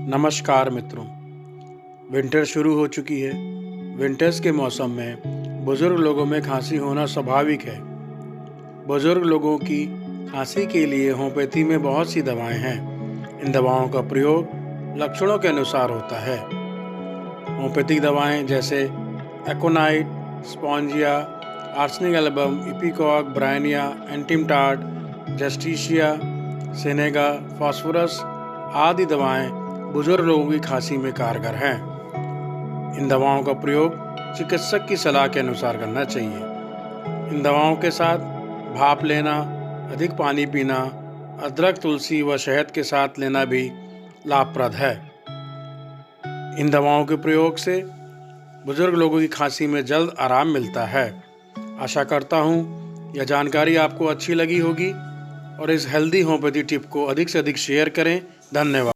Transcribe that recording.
नमस्कार मित्रों। विंटर शुरू हो चुकी है। विंटर्स के मौसम में बुजुर्ग लोगों में खांसी होना स्वाभाविक है। बुजुर्ग लोगों की खांसी के लिए होम्योपैथी में बहुत सी दवाएं हैं। इन दवाओं का प्रयोग लक्षणों के अनुसार होता है। होम्योपैथिक दवाएं जैसे aconite, spongia, arsenic album, ipecac, bryonia, एंटिमटाड, जस्टिशिया, सेनेगा, फास्फोरस आदि दवाएं बुजुर्ग लोगों की खांसी में कारगर हैं। इन दवाओं का प्रयोग चिकित्सक की सलाह के अनुसार करना चाहिए। इन दवाओं के साथ भाप लेना, अधिक पानी पीना, अदरक, तुलसी व शहद के साथ लेना भी लाभप्रद है। इन दवाओं के प्रयोग से बुजुर्ग लोगों की खांसी में जल्द आराम मिलता है। आशा करता हूँ यह जानकारी आपको अच्छी लगी होगी और इस हेल्दी होम्योपैथी टिप को अधिक से अधिक शेयर करें। धन्यवाद।